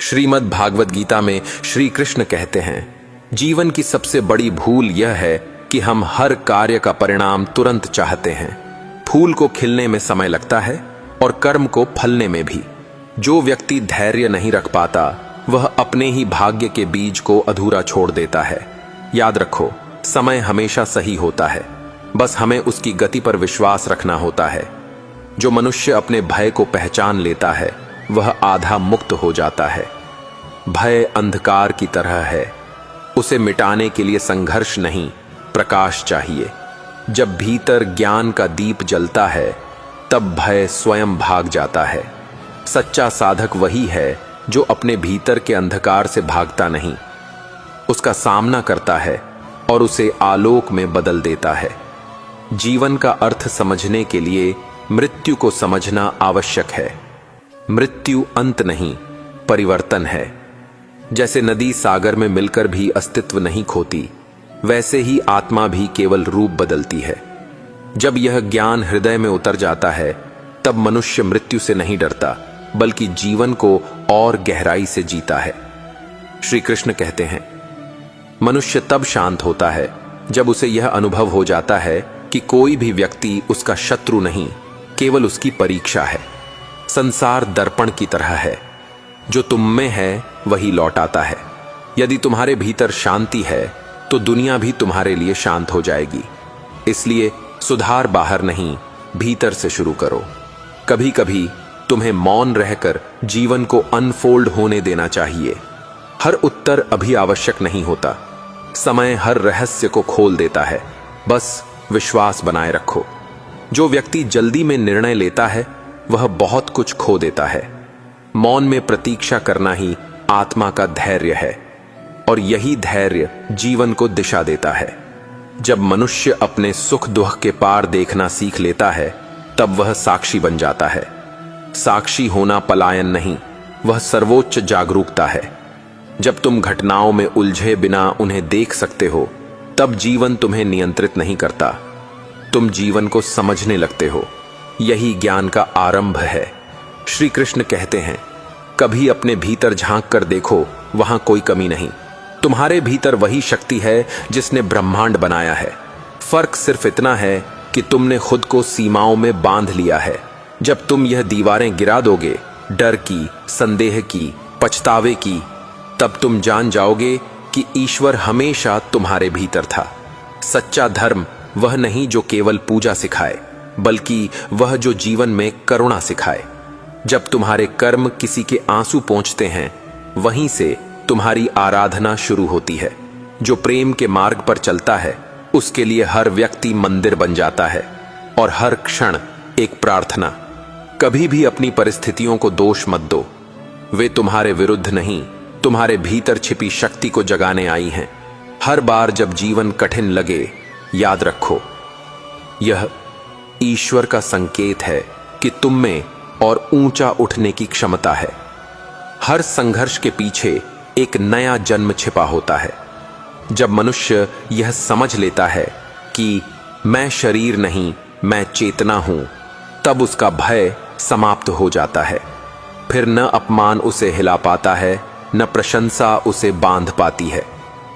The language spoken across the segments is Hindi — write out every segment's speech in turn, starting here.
श्रीमद् भागवत गीता में श्री कृष्ण कहते हैं, जीवन की सबसे बड़ी भूल यह है कि हम हर कार्य का परिणाम तुरंत चाहते हैं। फूल को खिलने में समय लगता है और कर्म को फलने में भी। जो व्यक्ति धैर्य नहीं रख पाता वह अपने ही भाग्य के बीज को अधूरा छोड़ देता है। याद रखो, समय हमेशा सही होता है, बस हमें उसकी गति पर विश्वास रखना होता है। जो मनुष्य अपने भय को पहचान लेता है वह आधा मुक्त हो जाता है। भय अंधकार की तरह है, उसे मिटाने के लिए संघर्ष नहीं, प्रकाश चाहिए। जब भीतर ज्ञान का दीप जलता है तब भय स्वयं भाग जाता है। सच्चा साधक वही है जो अपने भीतर के अंधकार से भागता नहीं, उसका सामना करता है और उसे आलोक में बदल देता है। जीवन का अर्थ समझने के लिए मृत्यु को समझना आवश्यक है। मृत्यु अंत नहीं, परिवर्तन है। जैसे नदी सागर में मिलकर भी अस्तित्व नहीं खोती, वैसे ही आत्मा भी केवल रूप बदलती है। जब यह ज्ञान हृदय में उतर जाता है तब मनुष्य मृत्यु से नहीं डरता, बल्कि जीवन को और गहराई से जीता है। श्री कृष्ण कहते हैं, मनुष्य तब शांत होता है जब उसे यह अनुभव हो जाता है कि कोई भी व्यक्ति उसका शत्रु नहीं, केवल उसकी परीक्षा है। संसार दर्पण की तरह है, जो तुम में है वही लौट आता है। यदि तुम्हारे भीतर शांति है तो दुनिया भी तुम्हारे लिए शांत हो जाएगी। इसलिए सुधार बाहर नहीं, भीतर से शुरू करो। कभी कभी तुम्हें मौन रहकर जीवन को अनफोल्ड होने देना चाहिए। हर उत्तर अभी आवश्यक नहीं होता, समय हर रहस्य को खोल देता है। बस विश्वास बनाए रखो। जो व्यक्ति जल्दी में निर्णय लेता है वह बहुत कुछ खो देता है। मौन में प्रतीक्षा करना ही आत्मा का धैर्य है, और यही धैर्य जीवन को दिशा देता है। जब मनुष्य अपने सुख दुख के पार देखना सीख लेता है तब वह साक्षी बन जाता है। साक्षी होना पलायन नहीं, वह सर्वोच्च जागरूकता है। जब तुम घटनाओं में उलझे बिना उन्हें देख सकते हो तब जीवन तुम्हें नियंत्रित नहीं करता, तुम जीवन को समझने लगते हो। यही ज्ञान का आरंभ है। श्री कृष्ण कहते हैं, कभी अपने भीतर झांक कर देखो, वहां कोई कमी नहीं। तुम्हारे भीतर वही शक्ति है जिसने ब्रह्मांड बनाया है। फर्क सिर्फ इतना है कि तुमने खुद को सीमाओं में बांध लिया है। जब तुम यह दीवारें गिरा दोगे, डर की, संदेह की, पछतावे की, तब तुम जान जाओगे कि ईश्वर हमेशा तुम्हारे भीतर था। सच्चा धर्म वह नहीं जो केवल पूजा सिखाए, बल्कि वह जो जीवन में करुणा सिखाए। जब तुम्हारे कर्म किसी के आंसू पहुंचते हैं, वहीं से तुम्हारी आराधना शुरू होती है। जो प्रेम के मार्ग पर चलता है उसके लिए हर व्यक्ति मंदिर बन जाता है और हर क्षण एक प्रार्थना। कभी भी अपनी परिस्थितियों को दोष मत दो, वे तुम्हारे विरुद्ध नहीं, तुम्हारे भीतर छिपी शक्ति को जगाने आई हैं। हर बार जब जीवन कठिन लगे, याद रखो, यह ईश्वर का संकेत है कि तुम में और ऊंचा उठने की क्षमता है। हर संघर्ष के पीछे एक नया जन्म छिपा होता है। जब मनुष्य यह समझ लेता है कि मैं शरीर नहीं, मैं चेतना हूं, तब उसका भय समाप्त हो जाता है। फिर न अपमान उसे हिला पाता है, न प्रशंसा उसे बांध पाती है।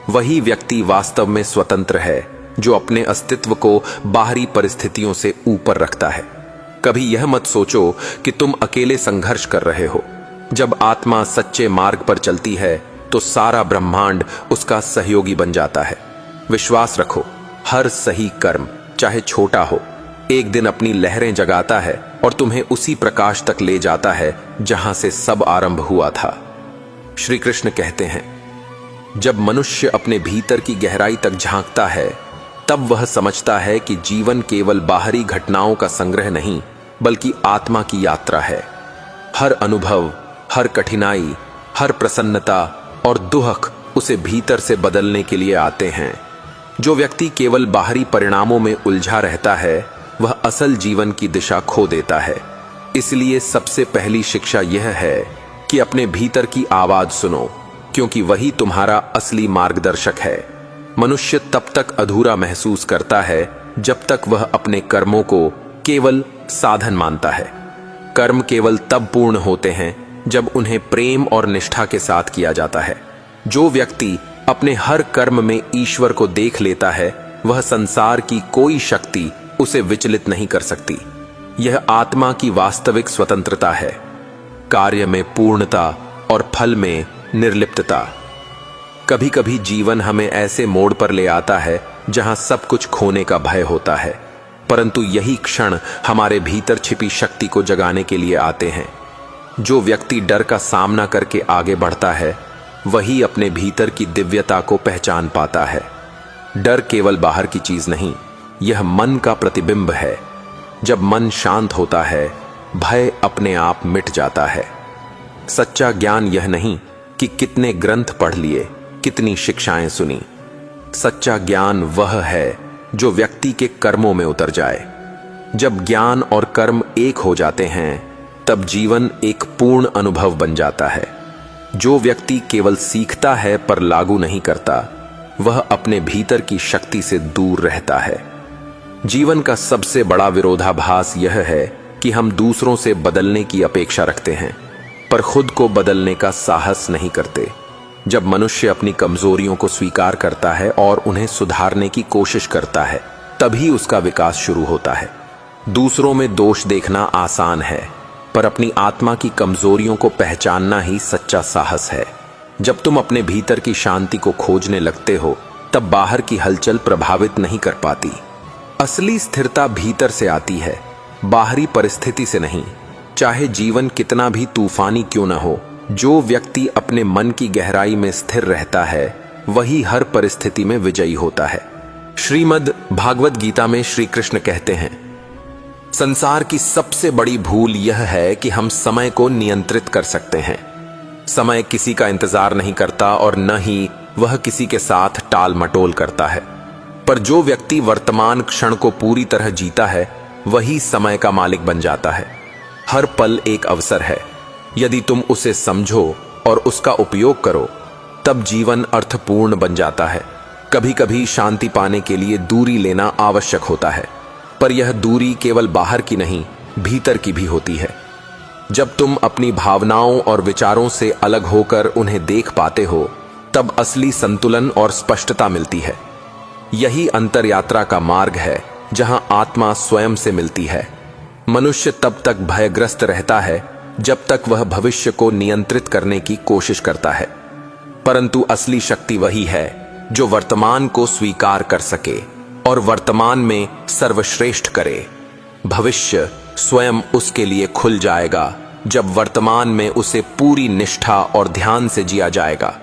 वही व्यक्ति वास्तव में स्वतंत्र है जो अपने अस्तित्व को बाहरी परिस्थितियों से ऊपर रखता है। कभी यह मत सोचो कि तुम अकेले संघर्ष कर रहे हो। जब आत्मा सच्चे मार्ग पर चलती है तो सारा ब्रह्मांड उसका सहयोगी बन जाता है। विश्वास रखो, हर सही कर्म, चाहे छोटा हो, एक दिन अपनी लहरें जगाता है और तुम्हें उसी प्रकाश तक ले जाता है जहां से सब आरंभ हुआ था। श्री कृष्ण कहते हैं, जब मनुष्य अपने भीतर की गहराई तक झांकता है तब वह समझता है कि जीवन केवल बाहरी घटनाओं का संग्रह नहीं, बल्कि आत्मा की यात्रा है। हर अनुभव, हर कठिनाई, हर प्रसन्नता और दुख उसे भीतर से बदलने के लिए आते हैं। जो व्यक्ति केवल बाहरी परिणामों में उलझा रहता है वह असल जीवन की दिशा खो देता है। इसलिए सबसे पहली शिक्षा यह है कि अपने भीतर की आवाज सुनो, क्योंकि वही तुम्हारा असली मार्गदर्शक है। मनुष्य तब तक अधूरा महसूस करता है जब तक वह अपने कर्मों को केवल साधन मानता है। कर्म केवल तब पूर्ण होते हैं जब उन्हें प्रेम और निष्ठा के साथ किया जाता है। जो व्यक्ति अपने हर कर्म में ईश्वर को देख लेता है, वह संसार की कोई शक्ति उसे विचलित नहीं कर सकती। यह आत्मा की वास्तविक स्वतंत्रता है, कार्य में पूर्णता और फल में निर्लिप्तता। कभी कभी जीवन हमें ऐसे मोड़ पर ले आता है जहां सब कुछ खोने का भय होता है, परंतु यही क्षण हमारे भीतर छिपी शक्ति को जगाने के लिए आते हैं। जो व्यक्ति डर का सामना करके आगे बढ़ता है, वही अपने भीतर की दिव्यता को पहचान पाता है। डर केवल बाहर की चीज नहीं, यह मन का प्रतिबिंब है। जब मन शांत होता है, भय अपने आप मिट जाता है। सच्चा ज्ञान यह नहीं कि कितने ग्रंथ पढ़ लिए, कितनी शिक्षाएं सुनी। सच्चा ज्ञान वह है जो व्यक्ति के कर्मों में उतर जाए। जब ज्ञान और कर्म एक हो जाते हैं, तब जीवन एक पूर्ण अनुभव बन जाता है। जो व्यक्ति केवल सीखता है पर लागू नहीं करता, वह अपने भीतर की शक्ति से दूर रहता है। जीवन का सबसे बड़ा विरोधाभास यह है कि हम दूसरों से बदलने की अपेक्षा रखते हैं, पर खुद को बदलने का साहस नहीं करते। जब मनुष्य अपनी कमजोरियों को स्वीकार करता है और उन्हें सुधारने की कोशिश करता है, तभी उसका विकास शुरू होता है। दूसरों में दोष देखना आसान है, पर अपनी आत्मा की कमजोरियों को पहचानना ही सच्चा साहस है। जब तुम अपने भीतर की शांति को खोजने लगते हो, तब बाहर की हलचल प्रभावित नहीं कर पाती। असली स्थिरता भीतर से आती है, बाहरी परिस्थिति से नहीं। चाहे जीवन कितना भी तूफानी क्यों न हो, जो व्यक्ति अपने मन की गहराई में स्थिर रहता है, वही हर परिस्थिति में विजयी होता है। श्रीमद् भागवत गीता में श्री कृष्ण कहते हैं, संसार की सबसे बड़ी भूल यह है कि हम समय को नियंत्रित कर सकते हैं। समय किसी का इंतजार नहीं करता और न ही वह किसी के साथ टाल मटोल करता है। पर जो व्यक्ति वर्तमान क्षण को पूरी तरह जीता है, वही समय का मालिक बन जाता है। हर पल एक अवसर है। यदि तुम उसे समझो और उसका उपयोग करो, तब जीवन अर्थपूर्ण बन जाता है। कभी कभी शांति पाने के लिए दूरी लेना आवश्यक होता है, पर यह दूरी केवल बाहर की नहीं, भीतर की भी होती है। जब तुम अपनी भावनाओं और विचारों से अलग होकर उन्हें देख पाते हो, तब असली संतुलन और स्पष्टता मिलती है। यही अंतर यात्रा का मार्ग है, जहां आत्मा स्वयं से मिलती है। मनुष्य तब तक भयग्रस्त रहता है जब तक वह भविष्य को नियंत्रित करने की कोशिश करता है, परंतु असली शक्ति वही है जो वर्तमान को स्वीकार कर सके और वर्तमान में सर्वश्रेष्ठ करे। भविष्य स्वयं उसके लिए खुल जाएगा जब वर्तमान में उसे पूरी निष्ठा और ध्यान से जिया जाएगा।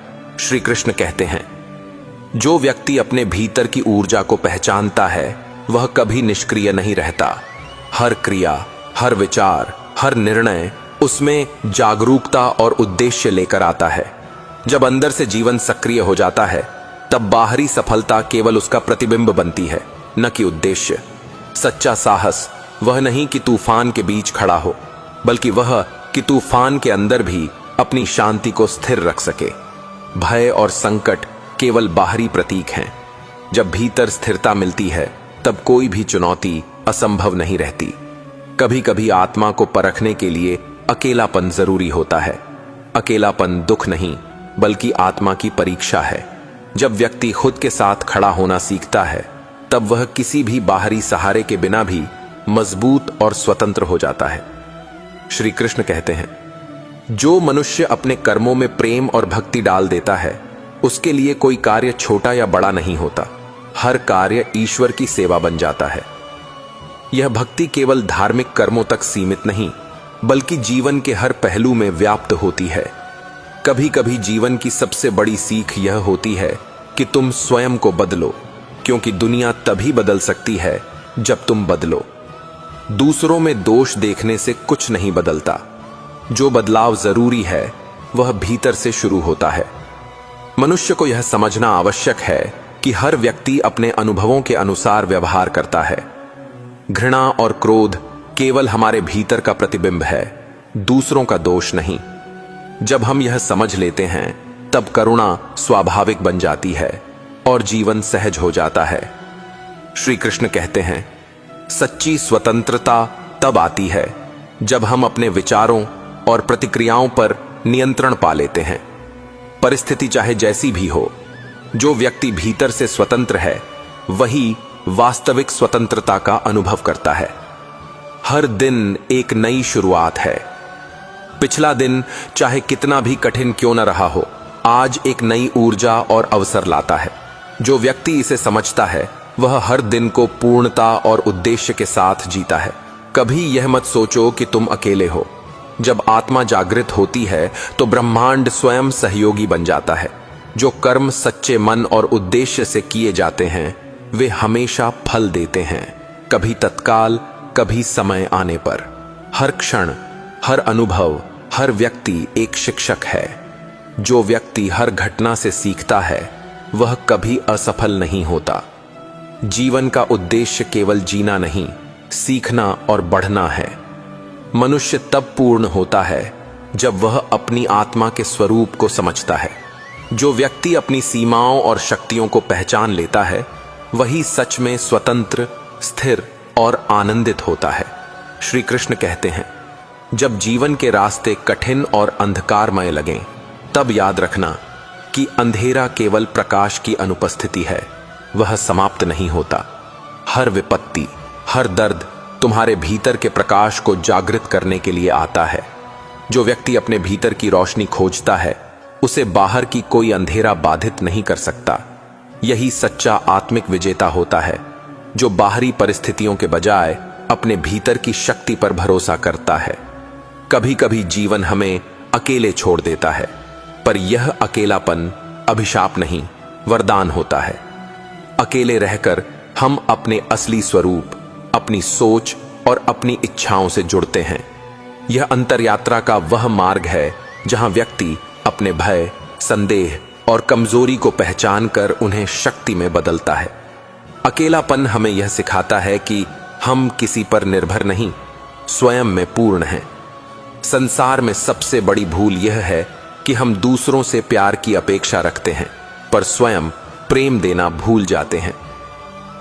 श्री कृष्ण कहते हैं, जो व्यक्ति अपने भीतर की ऊर्जा को पहचानता है, वह कभी निष्क्रिय नहीं रहता। हर क्रिया, हर विचार, हर निर्णय उसमें जागरूकता और उद्देश्य लेकर आता है। जब अंदर से जीवन सक्रिय हो जाता है, तब बाहरी सफलता केवल उसका प्रतिबिंब बनती है, न कि उद्देश्य। सच्चा साहस वह नहीं कि तूफान के बीच खड़ा हो, बल्कि वह कि तूफान के अंदर भी अपनी शांति को स्थिर रख सके। भय और संकट केवल बाहरी प्रतीक हैं। जब भीतर स्थिरता मिलती है, तब कोई भी चुनौती असंभव नहीं रहती। कभी कभी आत्मा को परखने के लिए अकेलापन जरूरी होता है। अकेलापन दुख नहीं, बल्कि आत्मा की परीक्षा है। जब व्यक्ति खुद के साथ खड़ा होना सीखता है, तब वह किसी भी बाहरी सहारे के बिना भी मजबूत और स्वतंत्र हो जाता है। श्री कृष्ण कहते हैं, जो मनुष्य अपने कर्मों में प्रेम और भक्ति डाल देता है, उसके लिए कोई कार्य छोटा या बड़ा नहीं होता। हर कार्य ईश्वर की सेवा बन जाता है। यह भक्ति केवल धार्मिक कर्मों तक सीमित नहीं, बल्कि जीवन के हर पहलू में व्याप्त होती है। कभी कभी जीवन की सबसे बड़ी सीख यह होती है कि तुम स्वयं को बदलो, क्योंकि दुनिया तभी बदल सकती है जब तुम बदलो। दूसरों में दोष देखने से कुछ नहीं बदलता। जो बदलाव जरूरी है, वह भीतर से शुरू होता है। मनुष्य को यह समझना आवश्यक है कि हर व्यक्ति अपने अनुभवों के अनुसार व्यवहार करता है। घृणा और क्रोध केवल हमारे भीतर का प्रतिबिंब है, दूसरों का दोष नहीं। जब हम यह समझ लेते हैं, तब करुणा स्वाभाविक बन जाती है और जीवन सहज हो जाता है। श्री कृष्ण कहते हैं, सच्ची स्वतंत्रता तब आती है जब हम अपने विचारों, और प्रतिक्रियाओं पर नियंत्रण पा लेते हैं। परिस्थिति चाहे जैसी भी हो, जो व्यक्ति भीतर से स्वतंत्र है वही वास्तविक स्वतंत्रता का अनुभव करता है। हर दिन एक नई शुरुआत है। पिछला दिन चाहे कितना भी कठिन क्यों न रहा हो, आज एक नई ऊर्जा और अवसर लाता है। जो व्यक्ति इसे समझता है वह हर दिन को पूर्णता और उद्देश्य के साथ जीता है। कभी यह मत सोचो कि तुम अकेले हो। जब आत्मा जागृत होती है तो ब्रह्मांड स्वयं सहयोगी बन जाता है। जो कर्म सच्चे मन और उद्देश्य से किए जाते हैं वे हमेशा फल देते हैं, कभी तत्काल, कभी समय आने पर। हर क्षण, हर अनुभव, हर व्यक्ति एक शिक्षक है। जो व्यक्ति हर घटना से सीखता है वह कभी असफल नहीं होता। जीवन का उद्देश्य केवल जीना नहीं, सीखना और बढ़ना है। मनुष्य तब पूर्ण होता है जब वह अपनी आत्मा के स्वरूप को समझता है। जो व्यक्ति अपनी सीमाओं और शक्तियों को पहचान लेता है वही सच में स्वतंत्र, स्थिर और आनंदित होता है। श्री कृष्ण कहते हैं, जब जीवन के रास्ते कठिन और अंधकारमय लगें, तब याद रखना कि अंधेरा केवल प्रकाश की अनुपस्थिति है, वह समाप्त नहीं होता। हर विपत्ति, हर दर्द तुम्हारे भीतर के प्रकाश को जागृत करने के लिए आता है। जो व्यक्ति अपने भीतर की रोशनी खोजता है उसे बाहर की कोई अंधेरा बाधित नहीं कर सकता। यही सच्चा आत्मिक विजेता होता है, जो बाहरी परिस्थितियों के बजाय अपने भीतर की शक्ति पर भरोसा करता है। कभी कभी जीवन हमें अकेले छोड़ देता है, पर यह अकेलापन अभिशाप नहीं, वरदान होता है। अकेले रहकर हम अपने असली स्वरूप, अपनी सोच और अपनी इच्छाओं से जुड़ते हैं। यह अंतरयात्रा का वह मार्ग है जहां व्यक्ति अपने भय, संदेह और कमजोरी को पहचान कर उन्हें शक्ति में बदलता है। अकेलापन हमें यह सिखाता है कि हम किसी पर निर्भर नहीं, स्वयं में पूर्ण हैं। संसार में सबसे बड़ी भूल यह है कि हम दूसरों से प्यार की अपेक्षा रखते हैं, पर स्वयं प्रेम देना भूल जाते हैं।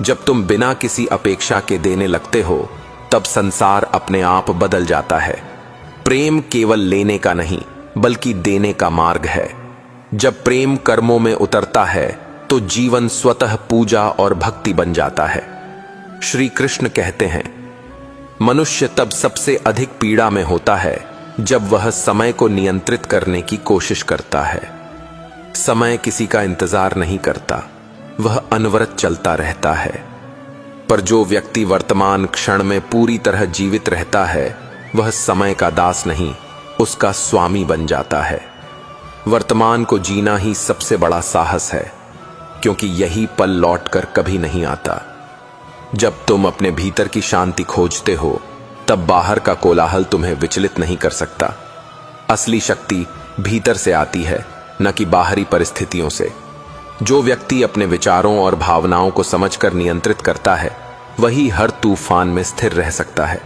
जब तुम बिना किसी अपेक्षा के देने लगते हो, तब संसार अपने आप बदल जाता है। प्रेम केवल लेने का नहीं, बल्कि देने का मार्ग है। जब प्रेम कर्मों में उतरता है तो जीवन स्वतः पूजा और भक्ति बन जाता है। श्री कृष्ण कहते हैं, मनुष्य तब सबसे अधिक पीड़ा में होता है जब वह समय को नियंत्रित करने की कोशिश करता है। समय किसी का इंतजार नहीं करता, वह अनवरत चलता रहता है। पर जो व्यक्ति वर्तमान क्षण में पूरी तरह जीवित रहता है वह समय का दास नहीं, उसका स्वामी बन जाता है। वर्तमान को जीना ही सबसे बड़ा साहस है, क्योंकि यही पल लौटकर कभी नहीं आता। जब तुम अपने भीतर की शांति खोजते हो तब बाहर का कोलाहल तुम्हें विचलित नहीं कर सकता। असली शक्ति भीतर से आती है, न कि बाहरी परिस्थितियों से। जो व्यक्ति अपने विचारों और भावनाओं को समझकर नियंत्रित करता है वही हर तूफान में स्थिर रह सकता है।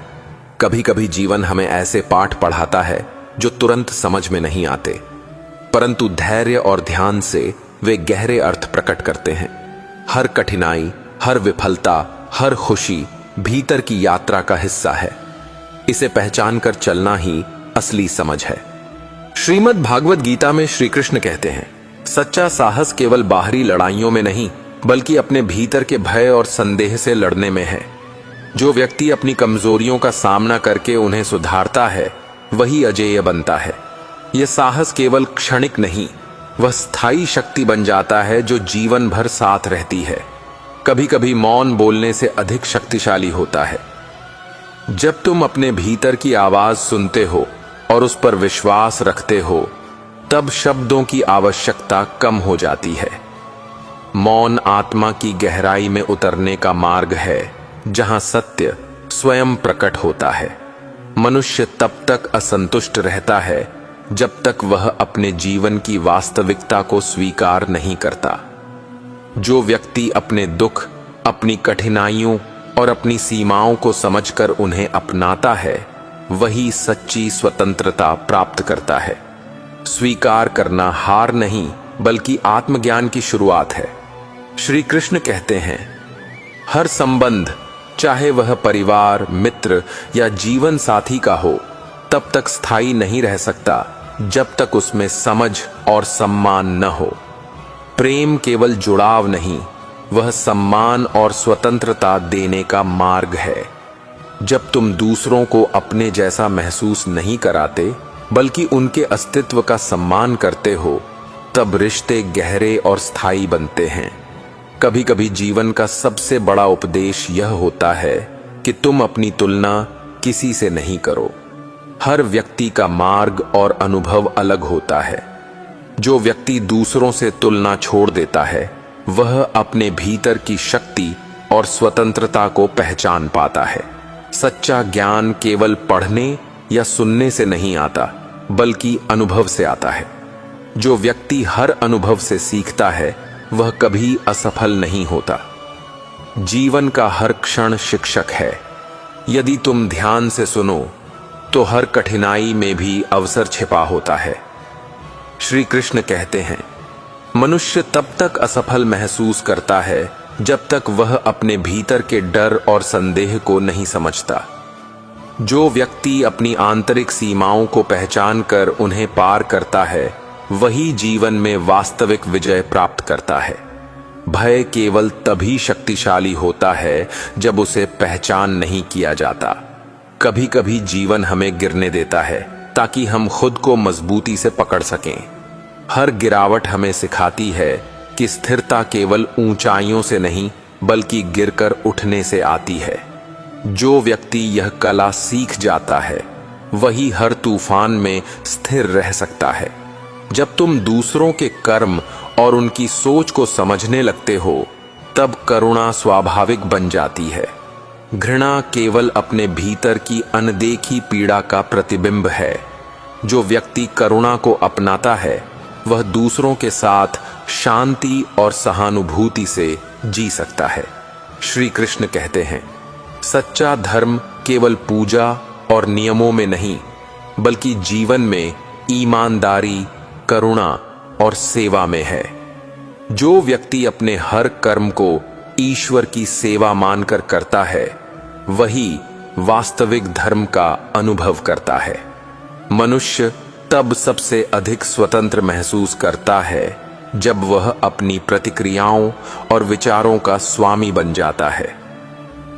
कभी कभी जीवन हमें ऐसे पाठ पढ़ाता है जो तुरंत समझ में नहीं आते, परंतु धैर्य और ध्यान से वे गहरे अर्थ प्रकट करते हैं। हर कठिनाई, हर विफलता, हर खुशी भीतर की यात्रा का हिस्सा है। इसे पहचान कर चलना ही असली समझ है। श्रीमद् भागवत गीता में श्री कृष्ण कहते हैं, सच्चा साहस केवल बाहरी लड़ाइयों में नहीं, बल्कि अपने भीतर के भय और संदेह से लड़ने में है। जो व्यक्ति अपनी कमजोरियों का सामना करके उन्हें सुधारता है वही अजेय बनता है। यह साहस केवल क्षणिक नहीं, वह स्थायी शक्ति बन जाता है जो जीवन भर साथ रहती है। कभी कभी मौन बोलने से अधिक शक्तिशाली होता है। जब तुम अपने भीतर की आवाज सुनते हो और उस पर विश्वास रखते हो, तब शब्दों की आवश्यकता कम हो जाती है। मौन आत्मा की गहराई में उतरने का मार्ग है, जहां सत्य स्वयं प्रकट होता है। मनुष्य तब तक असंतुष्ट रहता है जब तक वह अपने जीवन की वास्तविकता को स्वीकार नहीं करता। जो व्यक्ति अपने दुख, अपनी कठिनाइयों और अपनी सीमाओं को समझकर उन्हें अपनाता है वही सच्ची स्वतंत्रता प्राप्त करता है। स्वीकार करना हार नहीं, बल्कि आत्मज्ञान की शुरुआत है। श्री कृष्ण कहते हैं, हर संबंध, चाहे वह परिवार, मित्र या जीवन साथी का हो, तब तक स्थायी नहीं रह सकता जब तक उसमें समझ और सम्मान न हो। प्रेम केवल जुड़ाव नहीं, वह सम्मान और स्वतंत्रता देने का मार्ग है। जब तुम दूसरों को अपने जैसा महसूस नहीं कराते बल्कि उनके अस्तित्व का सम्मान करते हो, तब रिश्ते गहरे और स्थायी बनते हैं। कभी कभी जीवन का सबसे बड़ा उपदेश यह होता है कि तुम अपनी तुलना किसी से नहीं करो। हर व्यक्ति का मार्ग और अनुभव अलग होता है। जो व्यक्ति दूसरों से तुलना छोड़ देता है, वह अपने भीतर की शक्ति और स्वतंत्रता को पहचान पाता है। सच्चा ज्ञान केवल पढ़ने या सुनने से नहीं आता, बल्कि अनुभव से आता है। जो व्यक्ति हर अनुभव से सीखता है, वह कभी असफल नहीं होता। जीवन का हर क्षण शिक्षक है। यदि तुम ध्यान से सुनो तो हर कठिनाई में भी अवसर छिपा होता है। श्री कृष्ण कहते हैं, मनुष्य तब तक असफल महसूस करता है जब तक वह अपने भीतर के डर और संदेह को नहीं समझता। जो व्यक्ति अपनी आंतरिक सीमाओं को पहचान कर उन्हें पार करता है, वही जीवन में वास्तविक विजय प्राप्त करता है। भय केवल तभी शक्तिशाली होता है जब उसे पहचान नहीं किया जाता। कभी कभी जीवन हमें गिरने देता है ताकि हम खुद को मजबूती से पकड़ सकें। हर गिरावट हमें सिखाती है कि स्थिरता केवल ऊंचाइयों से नहीं बल्कि गिरकर उठने से आती है। जो व्यक्ति यह कला सीख जाता है, वही हर तूफान में स्थिर रह सकता है। जब तुम दूसरों के कर्म और उनकी सोच को समझने लगते हो, तब करुणा स्वाभाविक बन जाती है। घृणा केवल अपने भीतर की अनदेखी पीड़ा का प्रतिबिंब है। जो व्यक्ति करुणा को अपनाता है, वह दूसरों के साथ शांति और सहानुभूति से जी सकता है। श्री कृष्ण कहते हैं, सच्चा धर्म केवल पूजा और नियमों में नहीं, बल्कि जीवन में ईमानदारी, करुणा और सेवा में है। जो व्यक्ति अपने हर कर्म को ईश्वर की सेवा मानकर करता है, वही वास्तविक धर्म का अनुभव करता है। मनुष्य तब सबसे अधिक स्वतंत्र महसूस करता है जब वह अपनी प्रतिक्रियाओं और विचारों का स्वामी बन जाता है।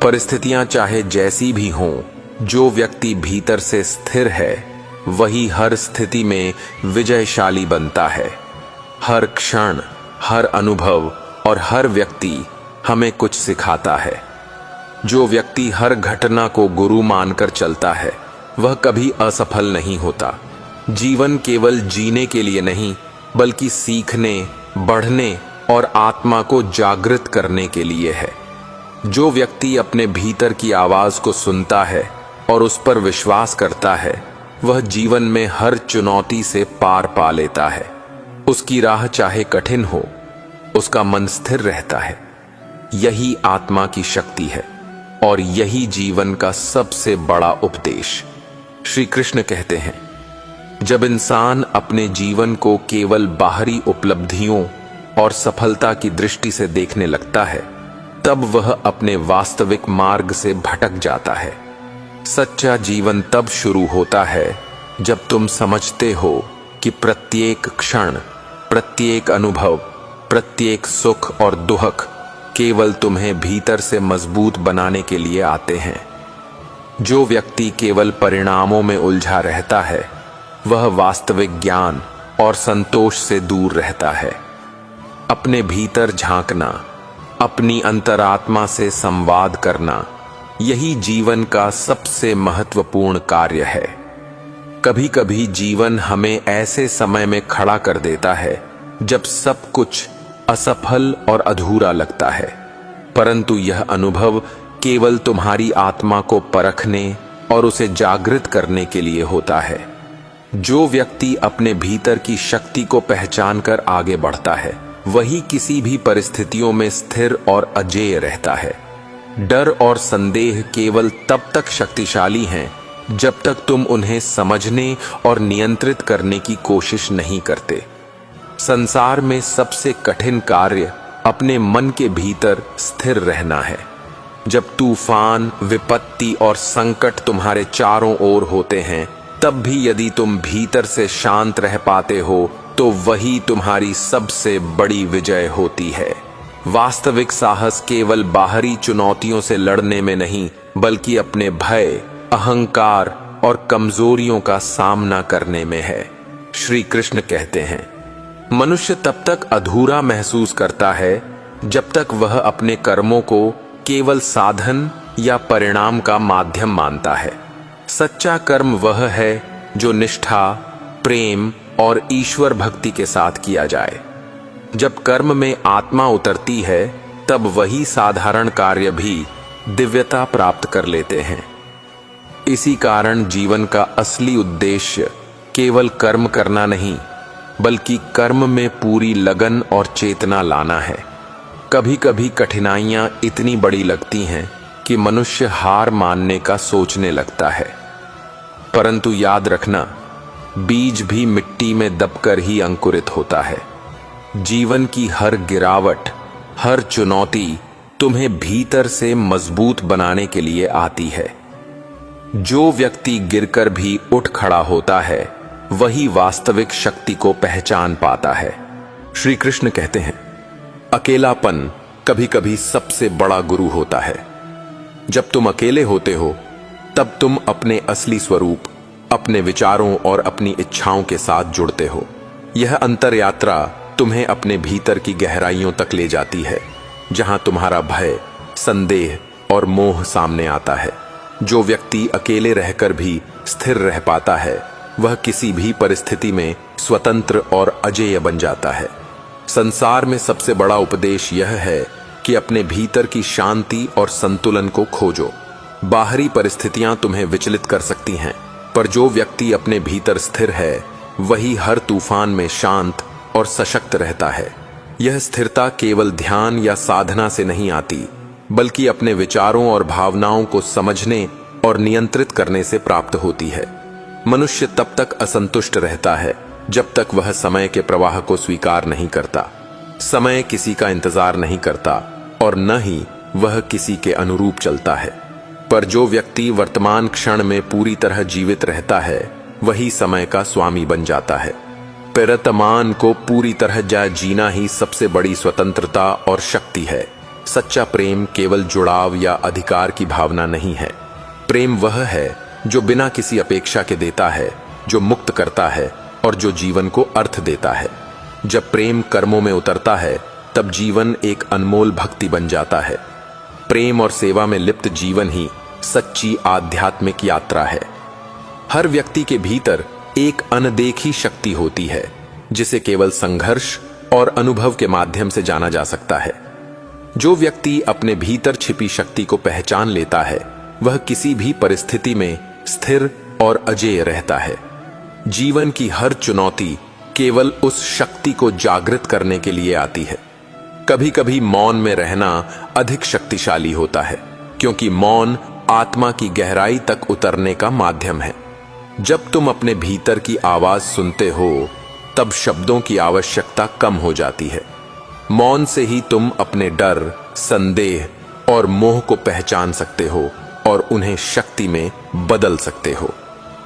परिस्थितियां चाहे जैसी भी हों, जो व्यक्ति भीतर से स्थिर है, वही हर स्थिति में विजयशाली बनता है। हर क्षण, हर अनुभव और हर व्यक्ति हमें कुछ सिखाता है। जो व्यक्ति हर घटना को गुरु मानकर चलता है, वह कभी असफल नहीं होता। जीवन केवल जीने के लिए नहीं, बल्कि सीखने, बढ़ने और आत्मा को जागृत करने के लिए है। जो व्यक्ति अपने भीतर की आवाज को सुनता है और उस पर विश्वास करता है, वह जीवन में हर चुनौती से पार पा लेता है। उसकी राह चाहे कठिन हो, उसका मन स्थिर रहता है। यही आत्मा की शक्ति है और यही जीवन का सबसे बड़ा उपदेश। श्री कृष्ण कहते हैं, जब इंसान अपने जीवन को केवल बाहरी उपलब्धियों और सफलता की दृष्टि से देखने लगता है, तब वह अपने वास्तविक मार्ग से भटक जाता है। सच्चा जीवन तब शुरू होता है जब तुम समझते हो कि प्रत्येक क्षण, प्रत्येक अनुभव, प्रत्येक सुख और दुख केवल तुम्हें भीतर से मजबूत बनाने के लिए आते हैं। जो व्यक्ति केवल परिणामों में उलझा रहता है, वह वास्तविक ज्ञान और संतोष से दूर रहता है। अपने भीतर झांकना, अपनी अंतरात्मा से संवाद करना, यही जीवन का सबसे महत्वपूर्ण कार्य है। कभी कभी जीवन हमें ऐसे समय में खड़ा कर देता है जब सब कुछ असफल और अधूरा लगता है, परंतु यह अनुभव केवल तुम्हारी आत्मा को परखने और उसे जागृत करने के लिए होता है। जो व्यक्ति अपने भीतर की शक्ति को पहचान कर आगे बढ़ता है, वही किसी भी परिस्थितियों में स्थिर और अजेय रहता है। डर और संदेह केवल तब तक शक्तिशाली हैं जब तक तुम उन्हें समझने और नियंत्रित करने की कोशिश नहीं करते। संसार में सबसे कठिन कार्य अपने मन के भीतर स्थिर रहना है। जब तूफान, विपत्ति और संकट तुम्हारे चारों ओर होते हैं, तब भी यदि तुम भीतर से शांत रह पाते हो तो वही तुम्हारी सबसे बड़ी विजय होती है। वास्तविक साहस केवल बाहरी चुनौतियों से लड़ने में नहीं, बल्कि अपने भय, अहंकार और कमजोरियों का सामना करने में है। श्री कृष्ण कहते हैं, मनुष्य तब तक अधूरा महसूस करता है जब तक वह अपने कर्मों को केवल साधन या परिणाम का माध्यम मानता है। सच्चा कर्म वह है जो निष्ठा, प्रेम और ईश्वर भक्ति के साथ किया जाए। जब कर्म में आत्मा उतरती है तब वही साधारण कार्य भी दिव्यता प्राप्त कर लेते हैं। इसी कारण जीवन का असली उद्देश्य केवल कर्म करना नहीं, बल्कि कर्म में पूरी लगन और चेतना लाना है। कभी कभी कठिनाइयां इतनी बड़ी लगती हैं कि मनुष्य हार मानने का सोचने लगता है, परंतु याद रखना, बीज भी मिट्टी में दबकर ही अंकुरित होता है। जीवन की हर गिरावट, हर चुनौती तुम्हें भीतर से मजबूत बनाने के लिए आती है। जो व्यक्ति गिरकर भी उठ खड़ा होता है वही वास्तविक शक्ति को पहचान पाता है। श्री कृष्ण कहते हैं, अकेलापन कभी कभी सबसे बड़ा गुरु होता है। जब तुम अकेले होते हो तब तुम अपने असली स्वरूप, अपने विचारों और अपनी इच्छाओं के साथ जुड़ते हो। यह अंतर यात्रा तुम्हें अपने भीतर की गहराइयों तक ले जाती है, जहां तुम्हारा भय, संदेह और मोह सामने आता है। जो व्यक्ति अकेले रहकर भी स्थिर रह पाता है वह किसी भी परिस्थिति में स्वतंत्र और अजेय बन जाता है। संसार में सबसे बड़ा उपदेश यह है कि अपने भीतर की शांति और संतुलन को खोजो। बाहरी परिस्थितियां तुम्हें विचलित कर सकती हैं, पर जो व्यक्ति अपने भीतर स्थिर है वही हर तूफान में शांत और सशक्त रहता है। यह स्थिरता केवल ध्यान या साधना से नहीं आती, बल्कि अपने विचारों और भावनाओं को समझने और नियंत्रित करने से प्राप्त होती है। मनुष्य तब तक असंतुष्ट रहता है जब तक वह समय के प्रवाह को स्वीकार नहीं करता। समय किसी का इंतजार नहीं करता और न ही वह किसी के अनुरूप चलता है। पर जो व्यक्ति वर्तमान क्षण में पूरी तरह जीवित रहता है वही समय का स्वामी बन जाता है। वर्तमान को पूरी तरह जीना ही सबसे बड़ी स्वतंत्रता और शक्ति है। सच्चा प्रेम केवल जुड़ाव या अधिकार की भावना नहीं है। प्रेम वह है जो बिना किसी अपेक्षा के देता है, जो मुक्त करता है और जो जीवन को अर्थ देता है। जब प्रेम कर्मों में उतरता है तब जीवन एक अनमोल भक्ति बन जाता है। प्रेम और सेवा में लिप्त जीवन ही सच्ची आध्यात्मिक यात्रा है। हर व्यक्ति के भीतर एक अनदेखी शक्ति होती है जिसे केवल संघर्ष और अनुभव के माध्यम से जाना जा सकता है। जो व्यक्ति अपने भीतर छिपी शक्ति को पहचान लेता है वह किसी भी परिस्थिति में स्थिर और अजेय रहता है। जीवन की हर चुनौती केवल उस शक्ति को जागृत करने के लिए आती है। कभी कभी मौन में रहना अधिक शक्तिशाली होता है, क्योंकि मौन आत्मा की गहराई तक उतरने का माध्यम है। जब तुम अपने भीतर की आवाज सुनते हो तब शब्दों की आवश्यकता कम हो जाती है। मौन से ही तुम अपने डर, संदेह और मोह को पहचान सकते हो और उन्हें शक्ति में बदल सकते हो।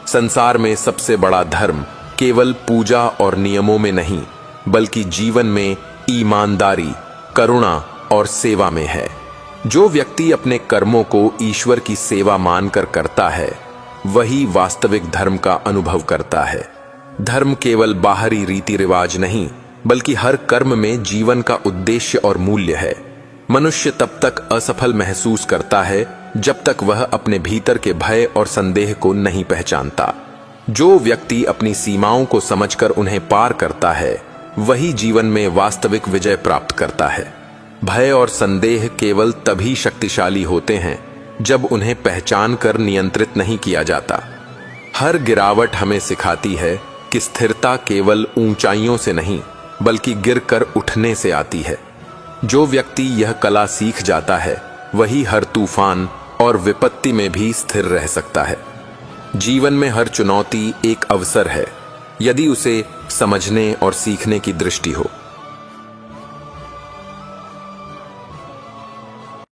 संसार में सबसे बड़ा धर्म केवल पूजा और नियमों में नहीं, बल्कि जीवन में ईमानदारी, करुणा और सेवा में है। जो व्यक्ति अपने कर्मों को ईश्वर की सेवा मानकर करता है वही वास्तविक धर्म का अनुभव करता है। धर्म केवल बाहरी रीति रिवाज नहीं, बल्कि हर कर्म में जीवन का उद्देश्य और मूल्य है। मनुष्य तब तक असफल महसूस करता है जब तक वह अपने भीतर के भय और संदेह को नहीं पहचानता। जो व्यक्ति अपनी सीमाओं को समझकर उन्हें पार करता है वही जीवन में वास्तविक विजय प्राप्त करता है। भय और संदेह केवल तभी शक्तिशाली होते हैं जब उन्हें पहचान कर नियंत्रित नहीं किया जाता। हर गिरावट हमें सिखाती है कि स्थिरता केवल ऊंचाइयों से नहीं, बल्कि गिरकर उठने से आती है। जो व्यक्ति यह कला सीख जाता है वही हर तूफान और विपत्ति में भी स्थिर रह सकता है। जीवन में हर चुनौती एक अवसर है, यदि उसे समझने और सीखने की दृष्टि हो।